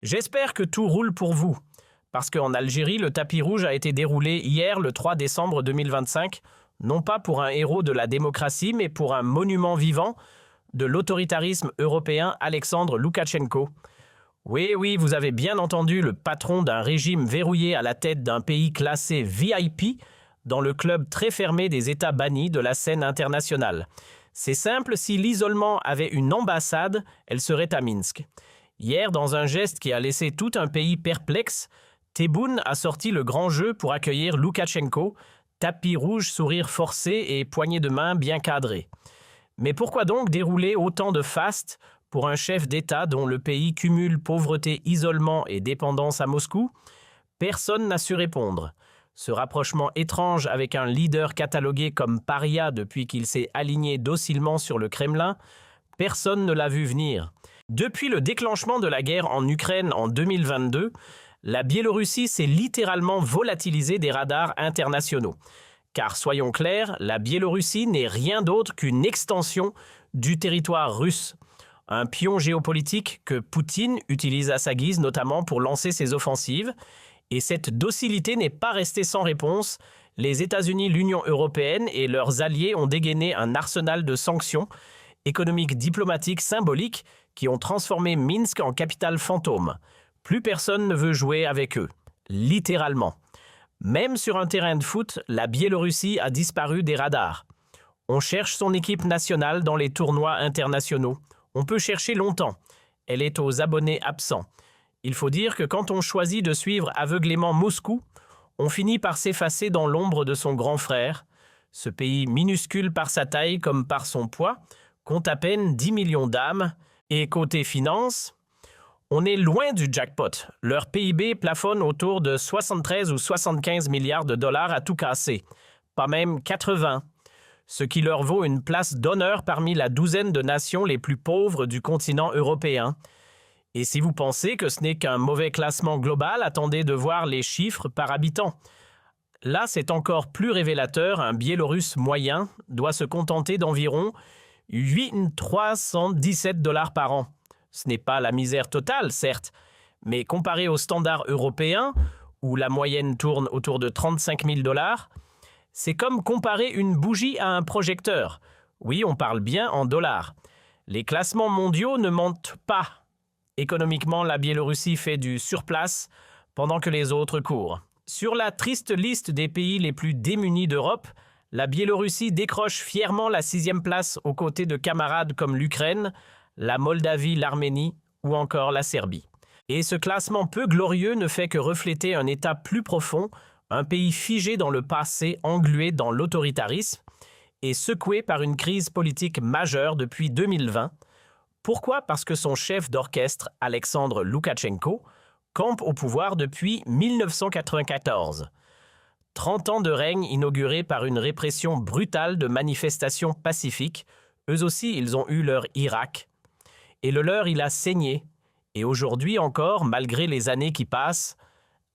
J'espère que tout roule pour vous, parce qu'en Algérie, le tapis rouge a été déroulé hier, le 3 décembre 2025, non pas pour un héros de la démocratie, mais pour un monument vivant de l'autoritarisme européen Alexandre Loukachenko. Oui, vous avez bien entendu, le patron d'un régime verrouillé à la tête d'un pays classé VIP dans le club très fermé des États bannis de la scène internationale. C'est simple, si l'isolement avait une ambassade, elle serait à Minsk. Hier, dans un geste qui a laissé tout un pays perplexe, Tebboune a sorti le grand jeu pour accueillir Loukachenko, tapis rouge, sourire forcé et poignée de main bien cadrée. Mais pourquoi donc dérouler autant de fastes pour un chef d'État dont le pays cumule pauvreté, isolement et dépendance à Moscou? Personne n'a su répondre. Ce rapprochement étrange avec un leader catalogué comme paria depuis qu'il s'est aligné docilement sur le Kremlin, personne ne l'a vu venir. Depuis le déclenchement de la guerre en Ukraine en 2022, la Biélorussie s'est littéralement volatilisée des radars internationaux. Car soyons clairs, la Biélorussie n'est rien d'autre qu'une extension du territoire russe. Un pion géopolitique que Poutine utilise à sa guise notamment pour lancer ses offensives. Et cette docilité n'est pas restée sans réponse. Les États-Unis, l'Union européenne et leurs alliés ont dégainé un arsenal de sanctions économiques, diplomatiques, symboliques qui ont transformé Minsk en capitale fantôme. Plus personne ne veut jouer avec eux, littéralement. Même sur un terrain de foot, la Biélorussie a disparu des radars. On cherche son équipe nationale dans les tournois internationaux. On peut chercher longtemps. Elle est aux abonnés absents. Il faut dire que quand on choisit de suivre aveuglément Moscou, on finit par s'effacer dans l'ombre de son grand frère. Ce pays minuscule par sa taille comme par son poids compte à peine 10 millions d'âmes. Et côté finance, on est loin du jackpot. Leur PIB plafonne autour de 73 ou 75 milliards de dollars à tout casser, pas même 80, ce qui leur vaut une place d'honneur parmi la douzaine de nations les plus pauvres du continent européen. Et si vous pensez que ce n'est qu'un mauvais classement global, attendez de voir les chiffres par habitant. Là, c'est encore plus révélateur, un Biélorusse moyen doit se contenter d'environ 8,317 $ par an. Ce n'est pas la misère totale, certes, mais comparé aux standards européens, où la moyenne tourne autour de 35 000 $, c'est comme comparer une bougie à un projecteur. Oui, on parle bien en dollars. Les classements mondiaux ne mentent pas. Économiquement, la Biélorussie fait du surplace pendant que les autres courent. Sur la triste liste des pays les plus démunis d'Europe, la Biélorussie décroche fièrement la 6e place aux côtés de camarades comme l'Ukraine, la Moldavie, l'Arménie ou encore la Serbie. Et ce classement peu glorieux ne fait que refléter un état plus profond, un pays figé dans le passé, englué dans l'autoritarisme et secoué par une crise politique majeure depuis 2020. Pourquoi? Parce que son chef d'orchestre, Alexandre Loukachenko, campe au pouvoir depuis 1994. 30 ans de règne inaugurés par une répression brutale de manifestations pacifiques. Eux aussi, ils ont eu leur Irak. Et le leur, il a saigné. Et aujourd'hui encore, malgré les années qui passent,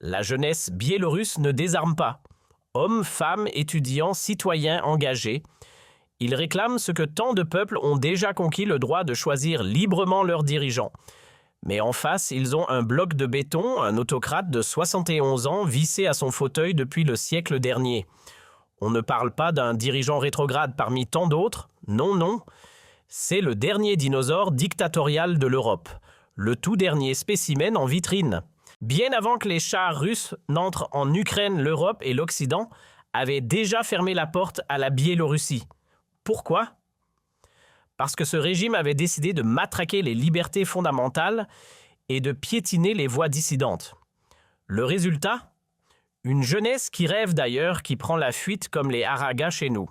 la jeunesse biélorusse ne désarme pas. Hommes, femmes, étudiants, citoyens engagés. Ils réclament ce que tant de peuples ont déjà conquis, le droit de choisir librement leurs dirigeants. Mais en face, ils ont un bloc de béton, un autocrate de 71 ans vissé à son fauteuil depuis le siècle dernier. On ne parle pas d'un dirigeant rétrograde parmi tant d'autres, non. C'est le dernier dinosaure dictatorial de l'Europe, le tout dernier spécimen en vitrine. Bien avant que les chars russes n'entrent en Ukraine, l'Europe et l'Occident avaient déjà fermé la porte à la Biélorussie. Pourquoi? Parce que ce régime avait décidé de matraquer les libertés fondamentales et de piétiner les voix dissidentes. Le résultat? Une jeunesse qui rêve d'ailleurs, qui prend la fuite comme les haragas chez nous.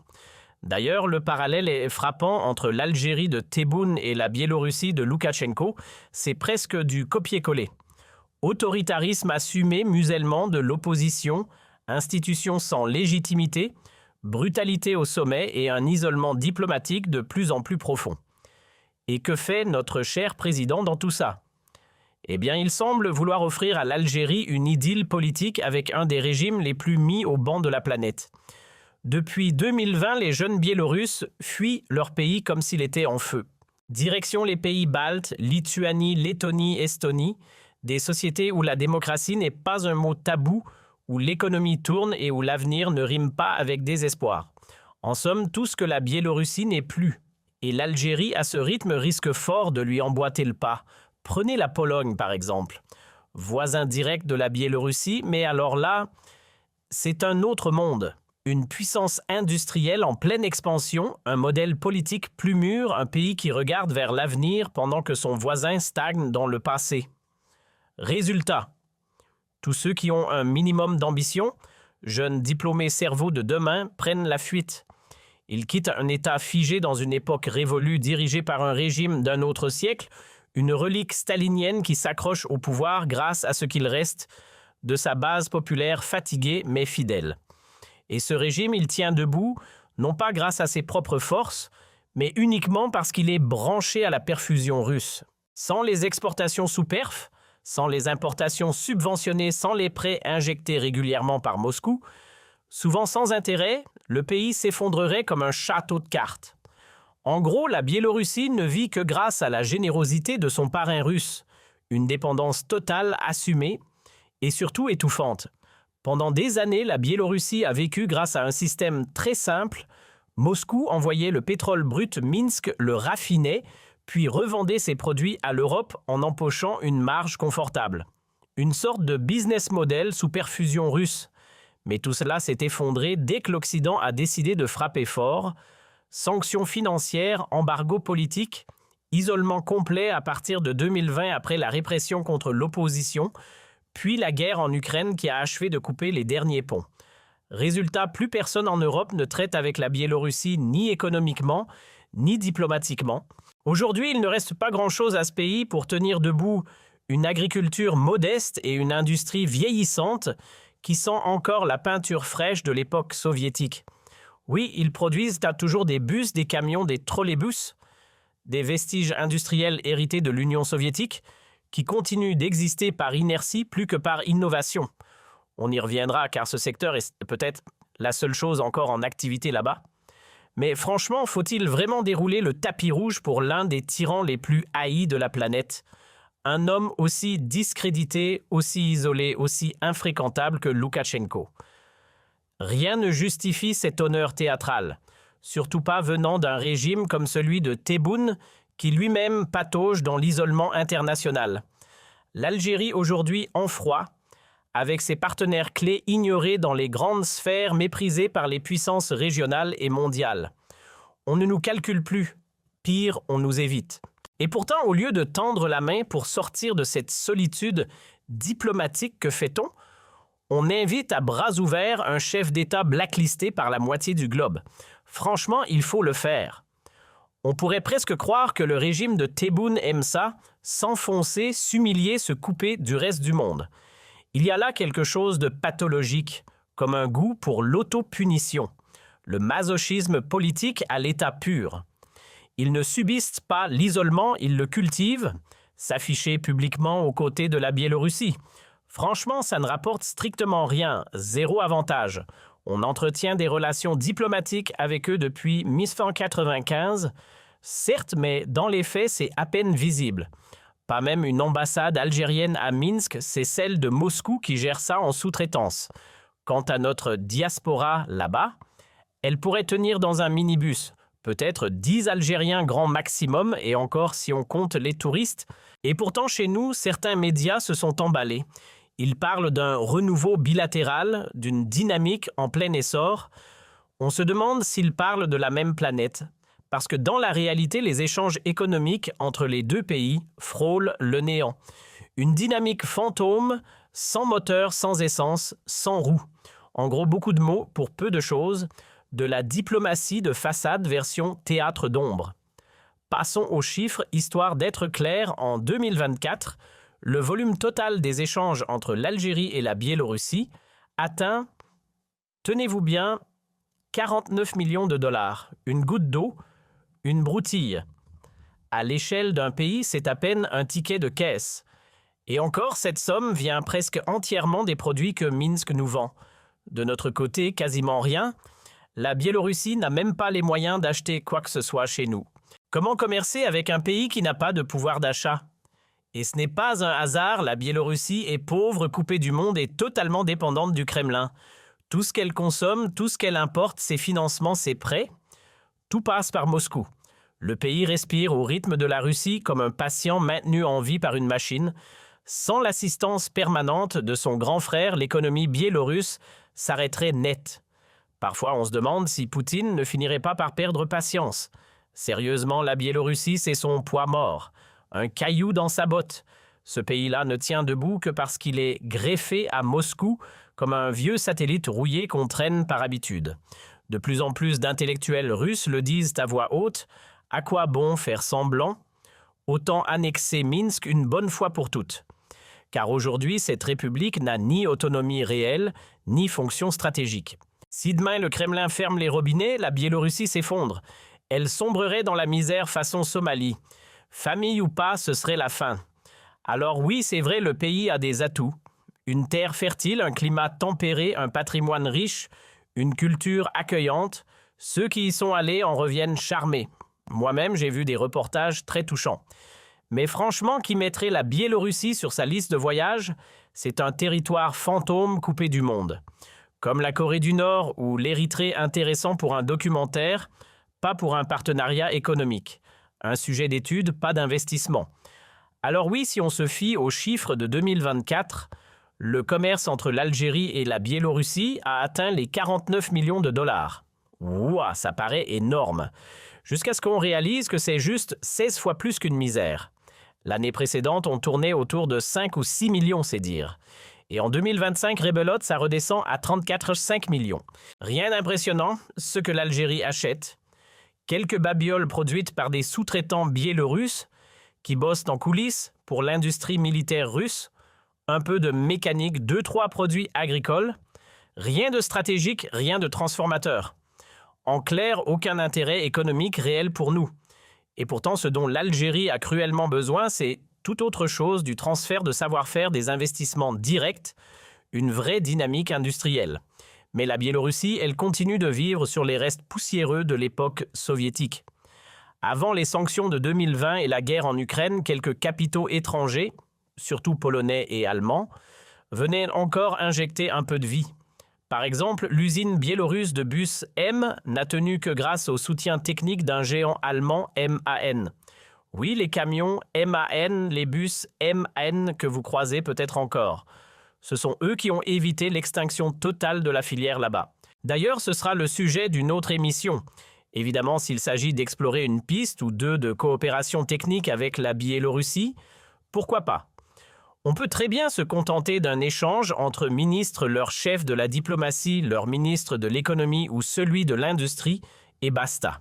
D'ailleurs, le parallèle est frappant entre l'Algérie de Tebboune et la Biélorussie de Loukachenko, c'est presque du copier-coller. Autoritarisme assumé, musellement de l'opposition, institutions sans légitimité, brutalité au sommet et un isolement diplomatique de plus en plus profond. Et que fait notre cher président dans tout ça? Eh bien, il semble vouloir offrir à l'Algérie une idylle politique avec un des régimes les plus mis au banc de la planète. Depuis 2020, les jeunes Biélorusses fuient leur pays comme s'il était en feu. Direction les pays baltes, Lituanie, Lettonie, Estonie, Des sociétés où la démocratie n'est pas un mot tabou, où l'économie tourne et où l'avenir ne rime pas avec désespoir. En somme, tout ce que la Biélorussie n'est plus. Et l'Algérie, à ce rythme, risque fort de lui emboîter le pas. Prenez la Pologne, par exemple. Voisin direct de la Biélorussie, mais alors là, c'est un autre monde. Une puissance industrielle en pleine expansion, un modèle politique plus mûr, un pays qui regarde vers l'avenir pendant que son voisin stagne dans le passé. Résultat, tous ceux qui ont un minimum d'ambition, jeunes diplômés cerveaux de demain, prennent la fuite. Ils quittent un État figé dans une époque révolue dirigée par un régime d'un autre siècle, une relique stalinienne qui s'accroche au pouvoir grâce à ce qu'il reste de sa base populaire fatiguée mais fidèle. Et ce régime, il tient debout, non pas grâce à ses propres forces, mais uniquement parce qu'il est branché à la perfusion russe. Sans les exportations sous perf, sans les importations subventionnées, sans les prêts injectés régulièrement par Moscou, souvent sans intérêt, le pays s'effondrerait comme un château de cartes. En gros, la Biélorussie ne vit que grâce à la générosité de son parrain russe, une dépendance totale assumée et surtout étouffante. Pendant des années, la Biélorussie a vécu grâce à un système très simple. Moscou envoyait le pétrole brut, Minsk le raffinait, puis revendait ses produits à l'Europe en empochant une marge confortable. Une sorte de business model sous perfusion russe. Mais tout cela s'est effondré dès que l'Occident a décidé de frapper fort. Sanctions financières, embargo politique, isolement complet à partir de 2020 après la répression contre l'opposition, puis la guerre en Ukraine qui a achevé de couper les derniers ponts. Résultat, plus personne en Europe ne traite avec la Biélorussie ni économiquement, ni diplomatiquement. Aujourd'hui, il ne reste pas grand-chose à ce pays pour tenir debout une agriculture modeste et une industrie vieillissante qui sent encore la peinture fraîche de l'époque soviétique. Oui, ils produisent toujours des bus, des camions, des trolleybus, des vestiges industriels hérités de l'Union soviétique, qui continuent d'exister par inertie plus que par innovation. On y reviendra car ce secteur est peut-être la seule chose encore en activité là-bas. Mais franchement, faut-il vraiment dérouler le tapis rouge pour l'un des tyrans les plus haïs de la planète? Un homme aussi discrédité, aussi isolé, aussi infréquentable que Loukachenko. Rien ne justifie cet honneur théâtral, surtout pas venant d'un régime comme celui de Tebboune, qui lui-même patauge dans l'isolement international. L'Algérie aujourd'hui en froid, avec ses partenaires clés ignorés dans les grandes sphères méprisées par les puissances régionales et mondiales. On ne nous calcule plus, pire, on nous évite. Et pourtant, au lieu de tendre la main pour sortir de cette solitude diplomatique, que fait-on? On invite à bras ouverts un chef d'État blacklisté par la moitié du globe. Franchement, il faut le faire. On pourrait presque croire que le régime de Tebboune aime ça, s'enfoncer, s'humilier, se couper du reste du monde. Il y a là quelque chose de pathologique, comme un goût pour l'autopunition, le masochisme politique à l'état pur. Ils ne subissent pas l'isolement, ils le cultivent, s'afficher publiquement aux côtés de la Biélorussie. Franchement, ça ne rapporte strictement rien, zéro avantage. On entretient des relations diplomatiques avec eux depuis 1995, certes, mais dans les faits, c'est à peine visible. Pas même une ambassade algérienne à Minsk, c'est celle de Moscou qui gère ça en sous-traitance. Quant à notre diaspora là-bas, elle pourrait tenir dans un minibus, peut-être 10 Algériens grand maximum, et encore si on compte les touristes. Et pourtant, chez nous, certains médias se sont emballés. Ils parlent d'un renouveau bilatéral, d'une dynamique en plein essor. On se demande s'ils parlent de la même planète, parce que dans la réalité, les échanges économiques entre les deux pays frôlent le néant. Une dynamique fantôme, sans moteur, sans essence, sans roue. En gros, beaucoup de mots pour peu de choses, de la diplomatie de façade version théâtre d'ombre. Passons aux chiffres, histoire d'être clair, en 2024, le volume total des échanges entre l'Algérie et la Biélorussie atteint, tenez-vous bien, 49 millions de dollars. Une goutte d'eau, une broutille. À l'échelle d'un pays, c'est à peine un ticket de caisse. Et encore, cette somme vient presque entièrement des produits que Minsk nous vend. De notre côté, quasiment rien. La Biélorussie n'a même pas les moyens d'acheter quoi que ce soit chez nous. Comment commercer avec un pays qui n'a pas de pouvoir d'achat? Et ce n'est pas un hasard, la Biélorussie est pauvre, coupée du monde et totalement dépendante du Kremlin. Tout ce qu'elle consomme, tout ce qu'elle importe, ses financements, ses prêts, tout passe par Moscou. Le pays respire au rythme de la Russie comme un patient maintenu en vie par une machine. Sans l'assistance permanente de son grand frère, l'économie biélorusse s'arrêterait net. Parfois, on se demande si Poutine ne finirait pas par perdre patience. Sérieusement, la Biélorussie, c'est son poids mort. Un caillou dans sa botte. Ce pays-là ne tient debout que parce qu'il est greffé à Moscou comme un vieux satellite rouillé qu'on traîne par habitude. De plus en plus d'intellectuels russes le disent à voix haute. À quoi bon faire semblant? Autant annexer Minsk une bonne fois pour toutes. Car aujourd'hui, cette république n'a ni autonomie réelle, ni fonction stratégique. Si demain le Kremlin ferme les robinets, la Biélorussie s'effondre. Elle sombrerait dans la misère façon Somalie. Famille ou pas, ce serait la fin. Alors oui, c'est vrai, le pays a des atouts. Une terre fertile, un climat tempéré, un patrimoine riche, une culture accueillante. Ceux qui y sont allés en reviennent charmés. Moi-même, j'ai vu des reportages très touchants. Mais franchement, qui mettrait la Biélorussie sur sa liste de voyages, c'est un territoire fantôme coupé du monde. Comme la Corée du Nord ou l'Érythrée intéressant pour un documentaire, pas pour un partenariat économique. Un sujet d'étude, pas d'investissement. Alors oui, si on se fie aux chiffres de 2024, le commerce entre l'Algérie et la Biélorussie a atteint les 49 millions de dollars. Ouah, ça paraît énorme. Jusqu'à ce qu'on réalise que c'est juste 16 fois plus qu'une misère. L'année précédente, on tournait autour de 5 ou 6 millions, c'est dire. Et en 2025, rebelote, ça redescend à 34,5 millions. Rien d'impressionnant, ce que l'Algérie achète. Quelques babioles produites par des sous-traitants biélorusses qui bossent en coulisses pour l'industrie militaire russe, un peu de mécanique, 2-3 produits agricoles, rien de stratégique, rien de transformateur. En clair, aucun intérêt économique réel pour nous. Et pourtant, ce dont l'Algérie a cruellement besoin, c'est tout autre chose, du transfert de savoir-faire, des investissements directs, une vraie dynamique industrielle. Mais la Biélorussie, elle continue de vivre sur les restes poussiéreux de l'époque soviétique. Avant les sanctions de 2020 et la guerre en Ukraine, quelques capitaux étrangers, surtout polonais et allemands, venaient encore injecter un peu de vie. Par exemple, l'usine biélorusse de bus M n'a tenu que grâce au soutien technique d'un géant allemand MAN. Oui, les camions MAN, les bus MAN que vous croisez peut-être encore. Ce sont eux qui ont évité l'extinction totale de la filière là-bas. D'ailleurs, ce sera le sujet d'une autre émission. Évidemment, s'il s'agit d'explorer une piste ou deux de coopération technique avec la Biélorussie, pourquoi pas? On peut très bien se contenter d'un échange entre ministres, leur chef de la diplomatie, leur ministre de l'économie ou celui de l'industrie, et basta.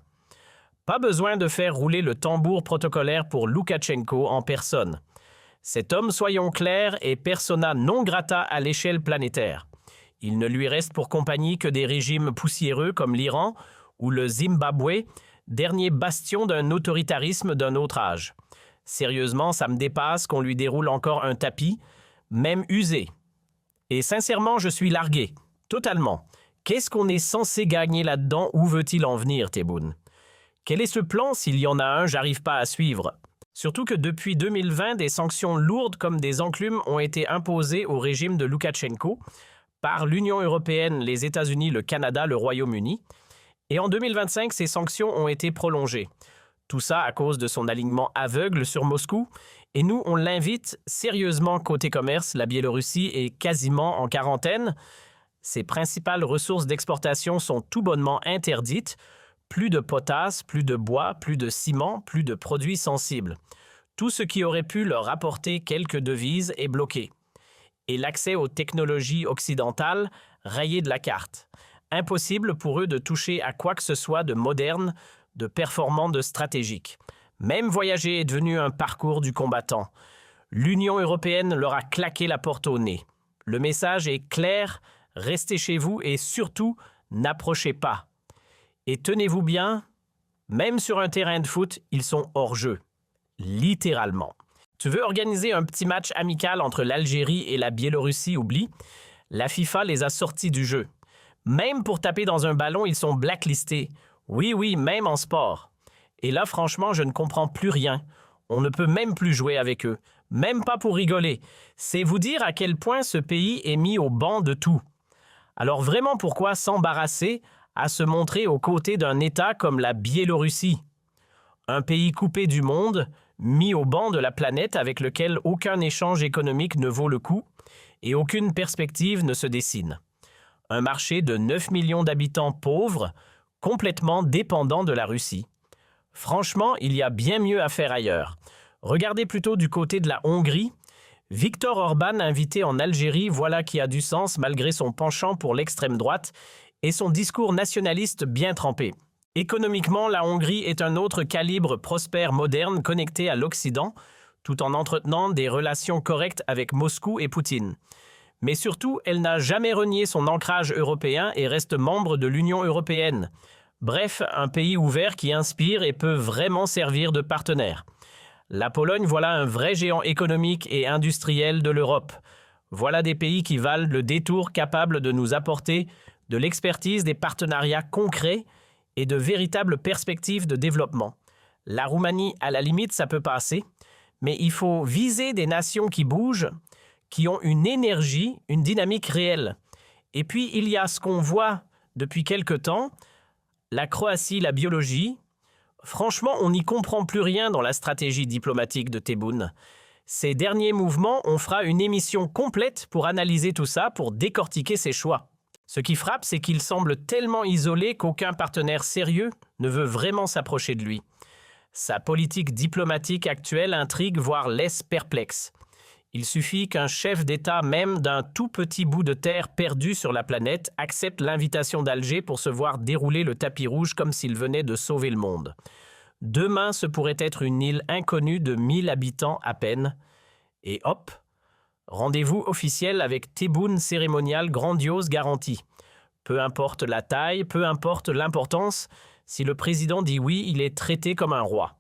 Pas besoin de faire rouler le tambour protocolaire pour Loukachenko en personne. Cet homme, soyons clairs, est persona non grata à l'échelle planétaire. Il ne lui reste pour compagnie que des régimes poussiéreux comme l'Iran ou le Zimbabwe, dernier bastion d'un autoritarisme d'un autre âge. Sérieusement, ça me dépasse qu'on lui déroule encore un tapis, même usé. Et sincèrement, je suis largué, totalement. Qu'est-ce qu'on est censé gagner là-dedans? Où veut-il en venir, Tebboune? Quel est ce plan? S'il y en a un, j'arrive pas à suivre. Surtout que depuis 2020, des sanctions lourdes comme des enclumes ont été imposées au régime de Loukachenko par l'Union européenne, les États-Unis, le Canada, le Royaume-Uni. Et en 2025, ces sanctions ont été prolongées. Tout ça à cause de son alignement aveugle sur Moscou. Et nous, on l'invite sérieusement côté commerce. La Biélorussie est quasiment en quarantaine. Ses principales ressources d'exportation sont tout bonnement interdites. Plus de potasse, plus de bois, plus de ciment, plus de produits sensibles. Tout ce qui aurait pu leur apporter quelques devises est bloqué. Et l'accès aux technologies occidentales rayé de la carte. Impossible pour eux de toucher à quoi que ce soit de moderne, de performant, de stratégique. Même voyager est devenu un parcours du combattant. L'Union européenne leur a claqué la porte au nez. Le message est clair, restez chez vous et surtout, n'approchez pas. Et tenez-vous bien, même sur un terrain de foot, ils sont hors jeu. Littéralement. Tu veux organiser un petit match amical entre l'Algérie et la Biélorussie, oublie. La FIFA les a sortis du jeu. Même pour taper dans un ballon, ils sont blacklistés. Oui, même en sport. Et là, franchement, je ne comprends plus rien. On ne peut même plus jouer avec eux. Même pas pour rigoler. C'est vous dire à quel point ce pays est mis au banc de tout. Alors vraiment pourquoi s'embarrasser à se montrer aux côtés d'un État comme la Biélorussie? Un pays coupé du monde, mis au banc de la planète avec lequel aucun échange économique ne vaut le coup et aucune perspective ne se dessine. Un marché de 9 millions d'habitants pauvres, complètement dépendants de la Russie. Franchement, il y a bien mieux à faire ailleurs. Regardez plutôt du côté de la Hongrie. Viktor Orban invité en Algérie, voilà qui a du sens malgré son penchant pour l'extrême droite et son discours nationaliste bien trempé. Économiquement, la Hongrie est un autre calibre prospère moderne connecté à l'Occident, tout en entretenant des relations correctes avec Moscou et Poutine. Mais surtout, elle n'a jamais renié son ancrage européen et reste membre de l'Union européenne. Bref, un pays ouvert qui inspire et peut vraiment servir de partenaire. La Pologne, voilà un vrai géant économique et industriel de l'Europe. Voilà des pays qui valent le détour, capables de nous apporter de l'expertise, des partenariats concrets et de véritables perspectives de développement. La Roumanie, à la limite, ça peut passer, mais il faut viser des nations qui bougent, qui ont une énergie, une dynamique réelle. Et puis, il y a ce qu'on voit depuis quelque temps, la Croatie, la biologie. Franchement, on n'y comprend plus rien dans la stratégie diplomatique de Tebboune. Ces derniers mouvements, on fera une émission complète pour analyser tout ça, pour décortiquer ses choix. Ce qui frappe, c'est qu'il semble tellement isolé qu'aucun partenaire sérieux ne veut vraiment s'approcher de lui. Sa politique diplomatique actuelle intrigue, voire laisse perplexe. Il suffit qu'un chef d'État, même d'un tout petit bout de terre perdu sur la planète, accepte l'invitation d'Alger pour se voir dérouler le tapis rouge comme s'il venait de sauver le monde. Demain, ce pourrait être une île inconnue de 1000 habitants à peine. Et hop, rendez-vous officiel avec Tebboune cérémonial grandiose garanti. Peu importe la taille, peu importe l'importance, si le président dit oui, il est traité comme un roi.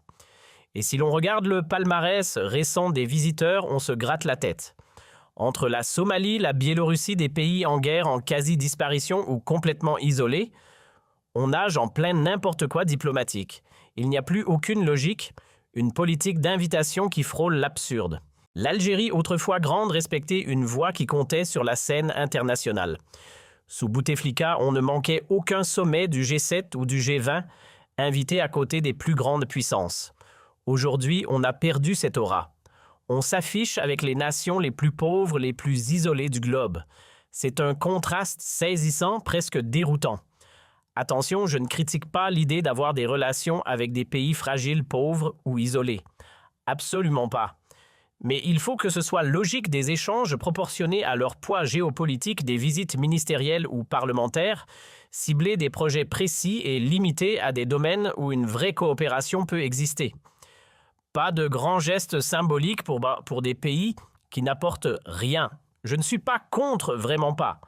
Et si l'on regarde le palmarès récent des visiteurs, on se gratte la tête. Entre la Somalie, la Biélorussie, des pays en guerre, en quasi-disparition ou complètement isolés, on nage en plein n'importe quoi diplomatique. Il n'y a plus aucune logique, une politique d'invitation qui frôle l'absurde. L'Algérie, autrefois grande, respectait une voix qui comptait sur la scène internationale. Sous Bouteflika, on ne manquait aucun sommet du G7 ou du G20 invité à côté des plus grandes puissances. Aujourd'hui, on a perdu cette aura. On s'affiche avec les nations les plus pauvres, les plus isolées du globe. C'est un contraste saisissant, presque déroutant. Attention, je ne critique pas l'idée d'avoir des relations avec des pays fragiles, pauvres ou isolés. Absolument pas. Mais il faut que ce soit logique des échanges proportionnés à leur poids géopolitique des visites ministérielles ou parlementaires, cibler des projets précis et limités à des domaines où une vraie coopération peut exister. Pas de grands gestes symboliques pour des pays qui n'apportent rien. Je ne suis pas contre, vraiment pas.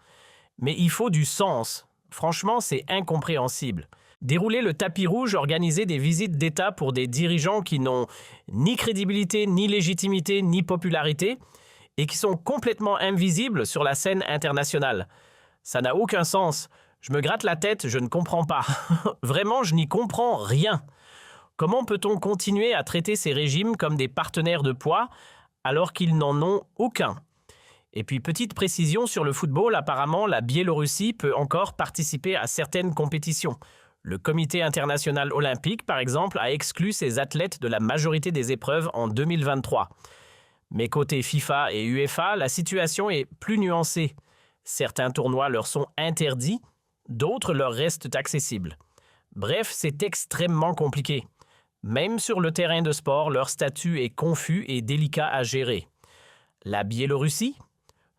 Mais il faut du sens. Franchement, c'est incompréhensible. Dérouler le tapis rouge, organiser des visites d'État pour des dirigeants qui n'ont ni crédibilité, ni légitimité, ni popularité, et qui sont complètement invisibles sur la scène internationale. Ça n'a aucun sens. Je me gratte la tête, je ne comprends pas. Vraiment, je n'y comprends rien. Comment peut-on continuer à traiter ces régimes comme des partenaires de poids alors qu'ils n'en ont aucun? Et puis, petite précision sur le football, apparemment, la Biélorussie peut encore participer à certaines compétitions. Le Comité international olympique, par exemple, a exclu ses athlètes de la majorité des épreuves en 2023. Mais côté FIFA et UEFA, la situation est plus nuancée. Certains tournois leur sont interdits, d'autres leur restent accessibles. Bref, c'est extrêmement compliqué. Même sur le terrain de sport, leur statut est confus et délicat à gérer. La Biélorussie?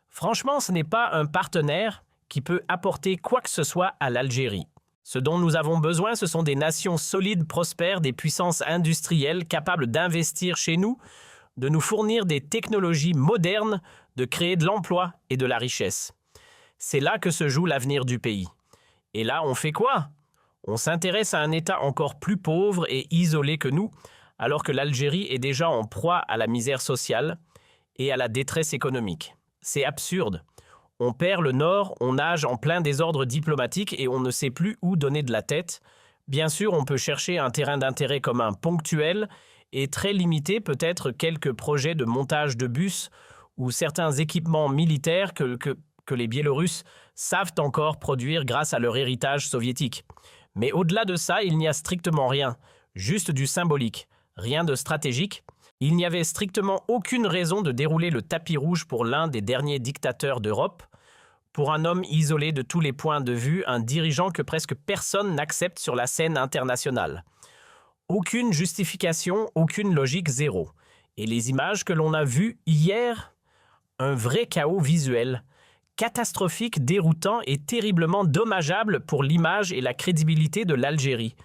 Franchement, ce n'est pas un partenaire qui peut apporter quoi que ce soit à l'Algérie. Ce dont nous avons besoin, ce sont des nations solides, prospères, des puissances industrielles capables d'investir chez nous, de nous fournir des technologies modernes, de créer de l'emploi et de la richesse. C'est là que se joue l'avenir du pays. Et là, on fait quoi? On s'intéresse à un État encore plus pauvre et isolé que nous, alors que l'Algérie est déjà en proie à la misère sociale et à la détresse économique. C'est absurde. On perd le nord, on nage en plein désordre diplomatique et on ne sait plus où donner de la tête. Bien sûr, on peut chercher un terrain d'intérêt commun ponctuel et très limité, peut-être quelques projets de montage de bus ou certains équipements militaires que les Biélorusses savent encore produire grâce à leur héritage soviétique. Mais au-delà de ça, il n'y a strictement rien, juste du symbolique, rien de stratégique. Il n'y avait strictement aucune raison de dérouler le tapis rouge pour l'un des derniers dictateurs d'Europe, pour un homme isolé de tous les points de vue, un dirigeant que presque personne n'accepte sur la scène internationale. Aucune justification, aucune logique, zéro. Et les images que l'on a vues hier, un vrai chaos visuel, catastrophique, déroutant et terriblement dommageable pour l'image et la crédibilité de l'Algérie.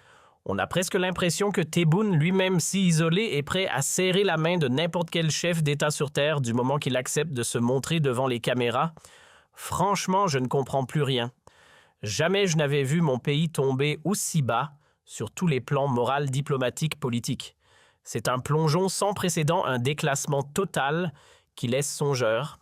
On a presque l'impression que Tebboune, lui-même si isolé, est prêt à serrer la main de n'importe quel chef d'État sur Terre du moment qu'il accepte de se montrer devant les caméras. Franchement, je ne comprends plus rien. Jamais je n'avais vu mon pays tomber aussi bas sur tous les plans moral, diplomatique, politique. C'est un plongeon sans précédent, un déclassement total qui laisse songeur,